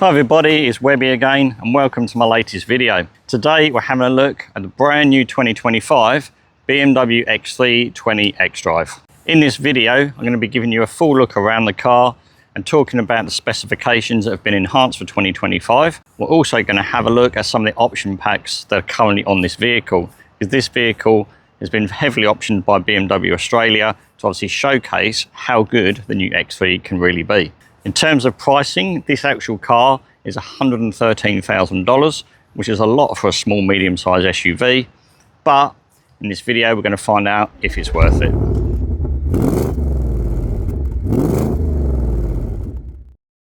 Hi everybody, it's Webby again and welcome to my latest video. Today we're having a look at the brand new 2025 BMW X3 20 xDrive. In this video I'm going to be giving you a full look around the car and talking about the specifications that have been enhanced for 2025. We're also going to have a look at some of the option packs that are currently on this vehicle, because this vehicle has been heavily optioned by BMW Australia to obviously showcase how good the new X3 can really be. In terms of pricing, this actual car is $113,000, which is a lot for a small medium-sized SUV, but in this video we're going to find out if it's worth it.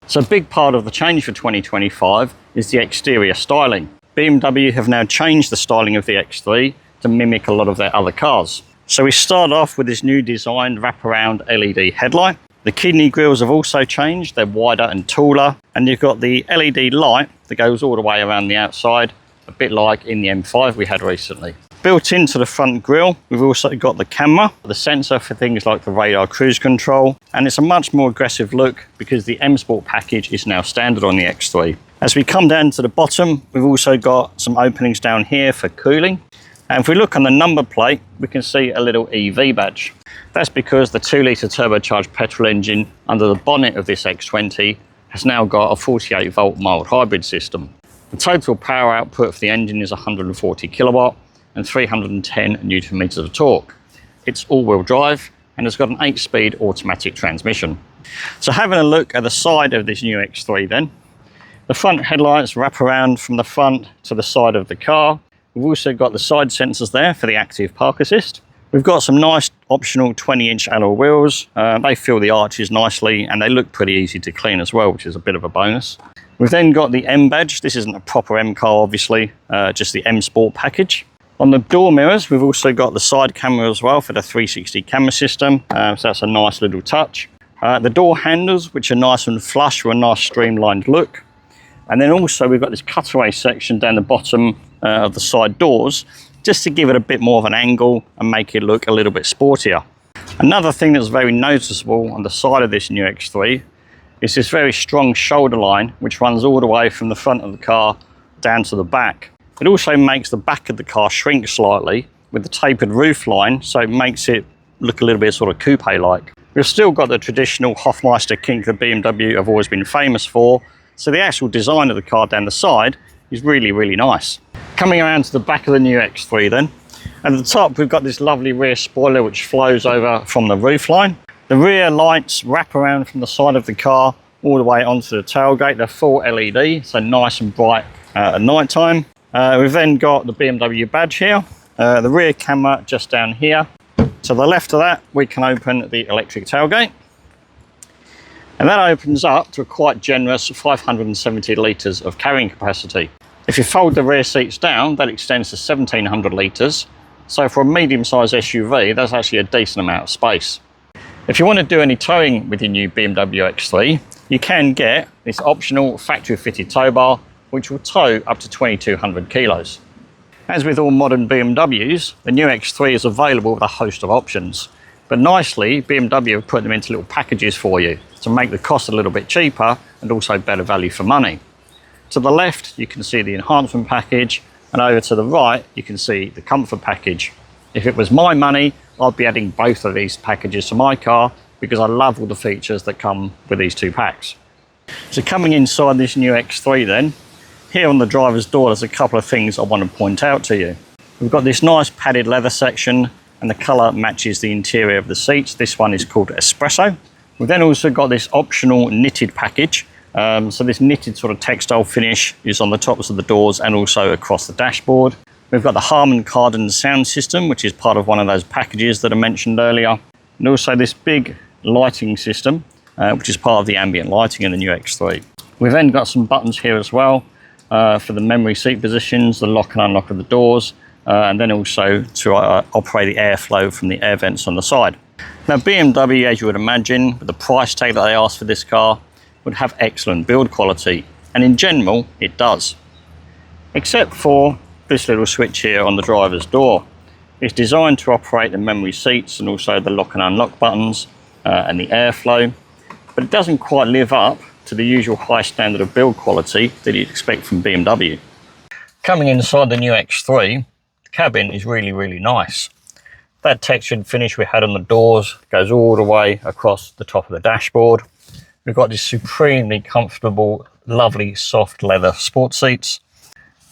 So a big part of the change for 2025 is the exterior styling. BMW have now changed the styling of the X3 to mimic a lot of their other cars. So we start off with this new designed wraparound LED headlight. The kidney grills have also changed, they're wider and taller, and you've got the LED light that goes all the way around the outside, a bit like in the M5 we had recently. Built into the front grille, we've also got the camera, the sensor for things like the radar cruise control, and it's a much more aggressive look because the M Sport package is now standard on the X3. As we come down to the bottom, we've also got some openings down here for cooling. And if we look on the number plate, we can see a little EV badge. That's because the 2-litre turbocharged petrol engine under the bonnet of this X20 has now got a 48-volt mild hybrid system. The total power output for the engine is 140 kilowatt and 310 newton meters of torque. It's all-wheel drive and it's got an 8-speed automatic transmission. So having a look at the side of this new X3 then, the front headlights wrap around from the front to the side of the car. We've also got the side sensors there for the active park assist. We've got some nice optional 20-inch alloy wheels. They fill the arches nicely and they look pretty easy to clean as well, which is a bit of a bonus. We've then got the M badge. This isn't a proper M car, obviously, just the M Sport package. On the door mirrors, we've also got the side camera as well for the 360 camera system. So that's a nice little touch. The door handles, which are nice and flush with a nice streamlined look. And then also we've got this cutaway section down the bottom of the side doors, just to give it a bit more of an angle and make it look a little bit sportier. Another thing that's very noticeable on the side of this new X3 is this very strong shoulder line, which runs all the way from the front of the car down to the back. It also makes the back of the car shrink slightly with the tapered roof line, so it makes it look a little bit sort of coupe-like. We've still got the traditional Hofmeister kink that BMW have always been famous for, so the actual design of the car down the side is really, really nice. Coming around to the back of the new X3 then, at the top we've got this lovely rear spoiler which flows over from the roof line. The rear lights wrap around from the side of the car all the way onto the tailgate. They're full LED, so nice and bright at night time. We've then got the BMW badge here, the rear camera just down here. To the left of that we can open the electric tailgate, and that opens up to a quite generous 570 litres of carrying capacity. If you fold the rear seats down, that extends to 1700 litres. So for a medium-sized SUV, that's actually a decent amount of space. If you want to do any towing with your new BMW X3, you can get this optional factory-fitted tow bar, which will tow up to 2200 kilos. As with all modern BMWs, the new X3 is available with a host of options. But nicely, BMW have put them into little packages for you to make the cost a little bit cheaper and also better value for money. To the left, you can see the enhancement package, and over to the right, you can see the comfort package. If it was my money, I'd be adding both of these packages to my car because I love all the features that come with these two packs. So coming inside this new X3 then, here on the driver's door, there's a couple of things I want to point out to you. We've got this nice padded leather section, and the colour matches the interior of the seats. This one is called Espresso. We've then also got this optional knitted package. So this knitted sort of textile finish is on the tops of the doors and also across the dashboard. We've got the Harman Kardon sound system, which is part of one of those packages that I mentioned earlier. And also this big lighting system, which is part of the ambient lighting in the new X3. We've then got some buttons here as well for the memory seat positions, the lock and unlock of the doors, and then also to operate the airflow from the air vents on the side. Now BMW, as you would imagine, with the price tag that they asked for this car, would have excellent build quality, and in general it does, except for this little switch here on the driver's door. It's designed to operate the memory seats and also the lock and unlock buttons and the airflow, but it doesn't quite live up to the usual high standard of build quality that you'd expect from BMW. Coming inside the new X3, the cabin is really nice. That textured finish we had on the doors goes all the way across the top of the dashboard. We've got this supremely comfortable, lovely soft leather sport seats.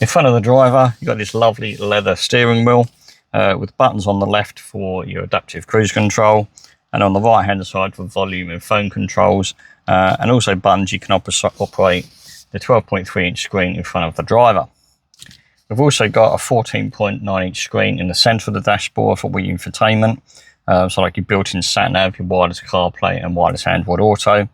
In front of the driver, you've got this lovely leather steering wheel with buttons on the left for your adaptive cruise control, and on the right hand side for volume and phone controls, and also buttons you can operate the 12.3 inch screen in front of the driver. We've also got a 14.9 inch screen in the centre of the dashboard for Wii infotainment, so like your built-in sat-nav, your wireless CarPlay and wireless Android Auto,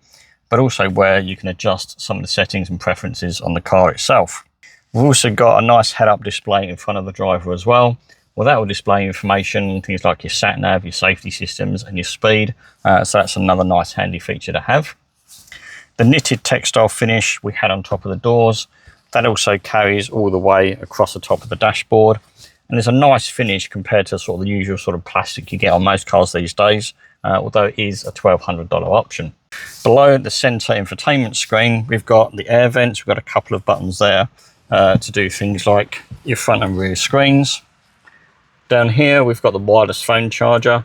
but also where you can adjust some of the settings and preferences on the car itself. We've also got a nice head-up display in front of the driver as well. Well, that will display information, things like your sat-nav, your safety systems and your speed, so that's another nice handy feature to have. The knitted textile finish we had on top of the doors, that also carries all the way across the top of the dashboard, and there's a nice finish compared to sort of the usual sort of plastic you get on most cars these days, although it is a $1,200 option. Below the centre infotainment screen, we've got the air vents. We've got a couple of buttons there to do things like your front and rear screens. Down here we've got the wireless phone charger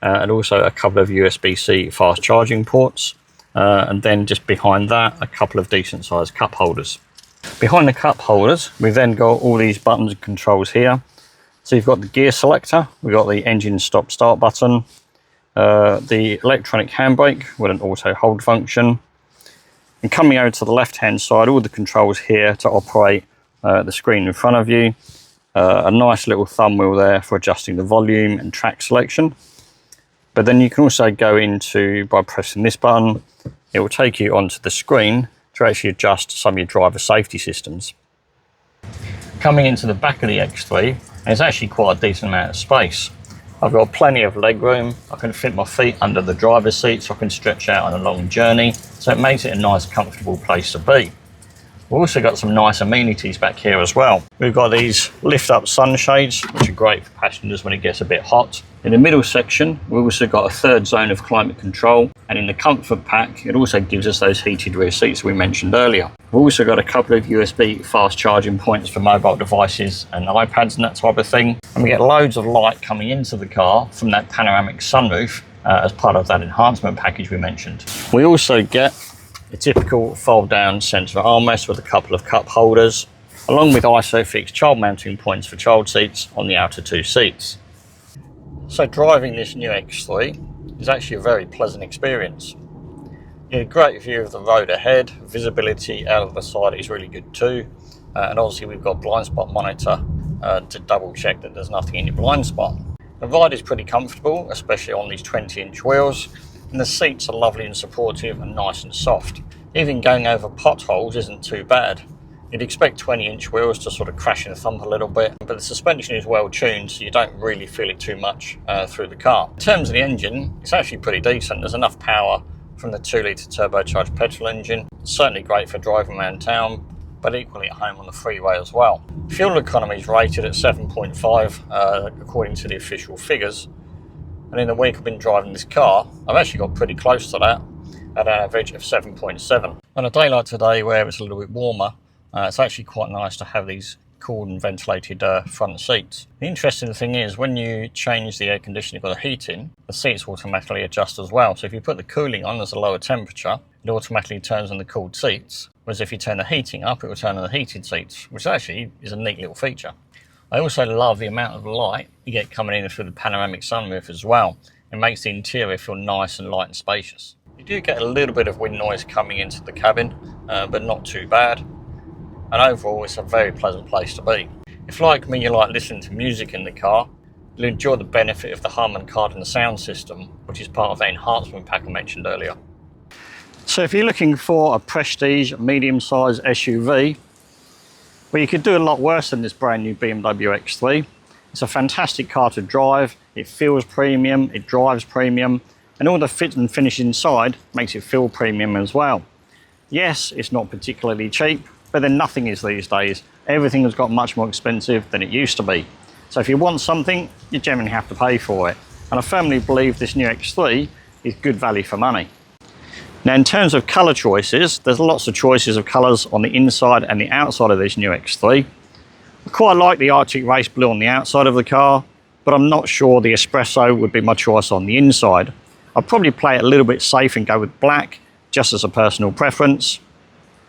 and also a couple of USB-C fast charging ports, and then just behind that a couple of decent sized cup holders. Behind the cup holders we've then got all these buttons and controls here. So you've got the gear selector, we've got the engine stop start button, the electronic handbrake with an auto hold function, and coming over to the left hand side, all the controls here to operate the screen in front of you. A nice little thumb wheel there for adjusting the volume and track selection. But then you can also go into, by pressing this button, it will take you onto the screen to actually adjust some of your driver safety systems. Coming into the back of the X3, there's actually quite a decent amount of space. I've got plenty of leg room. I can fit my feet under the driver's seat so I can stretch out on a long journey, so it makes it a nice comfortable place to be. We've also got some nice amenities back here as well. We've got these lift up sunshades, which are great for passengers when it gets a bit hot. In the middle section, we've also got a third zone of climate control, and in the comfort pack, it also gives us those heated rear seats we mentioned earlier. We've also got a couple of USB fast charging points for mobile devices and iPads and that type of thing. And we get loads of light coming into the car from that panoramic sunroof as part of that enhancement package we mentioned. We also get a typical fold down centre armrest with a couple of cup holders, along with ISOFIX child mounting points for child seats on the outer two seats. So driving this new X3 is actually a very pleasant experience. You get a great view of the road ahead, visibility out of the side is really good too, and obviously we've got blind spot monitor to double check that there's nothing in your blind spot. The ride is pretty comfortable, especially on these 20-inch wheels, and the seats are lovely and supportive and nice and soft. Even going over potholes isn't too bad. You'd expect 20-inch wheels to sort of crash and thump a little bit, but the suspension is well tuned so you don't really feel it too much through the car. In terms of the engine, it's actually pretty decent. There's enough power from the 2-litre turbocharged petrol engine. It's certainly great for driving around town, but equally at home on the freeway as well. Fuel economy is rated at 7.5 according to the official figures. And in the week I've been driving this car, I've actually got pretty close to that at an average of 7.7. On a day like today where it's a little bit warmer, it's actually quite nice to have these cooled and ventilated front seats. The interesting thing is when you change the air conditioning or the heating, the seats automatically adjust as well. So if you put the cooling on as a lower temperature, it automatically turns on the cooled seats. Whereas if you turn the heating up, it will turn on the heated seats, which actually is a neat little feature. I also love the amount of light you get coming in through the panoramic sunroof as well. It makes the interior feel nice and light and spacious. You do get a little bit of wind noise coming into the cabin, but not too bad. And overall, it's a very pleasant place to be. If like me, you like listening to music in the car, you'll enjoy the benefit of the Harman Kardon sound system, which is part of the enhancement pack I mentioned earlier. So if you're looking for a prestige, medium-sized SUV, well, you could do a lot worse than this brand new BMW X3. It's a fantastic car to drive, it feels premium, it drives premium, and all the fit and finish inside makes it feel premium as well. Yes, it's not particularly cheap, but then nothing is these days. Everything has got much more expensive than it used to be. So if you want something, you generally have to pay for it. And I firmly believe this new X3 is good value for money. Now in terms of colour choices, there's lots of choices of colours on the inside and the outside of this new X3. I quite like the Arctic Race Blue on the outside of the car, but I'm not sure the Espresso would be my choice on the inside. I'd probably play it a little bit safe and go with black, just as a personal preference.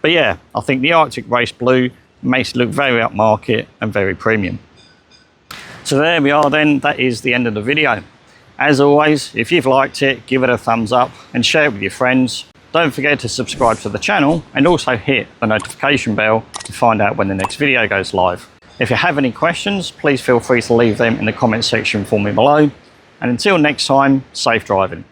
But yeah, I think the Arctic Race Blue makes it look very upmarket and very premium. So there we are then, that is the end of the video. As always, if you've liked it, give it a thumbs up and share it with your friends. Don't forget to subscribe to the channel and also hit the notification bell to find out when the next video goes live. If you have any questions, please feel free to leave them in the comment section for me below. And until next time, safe driving.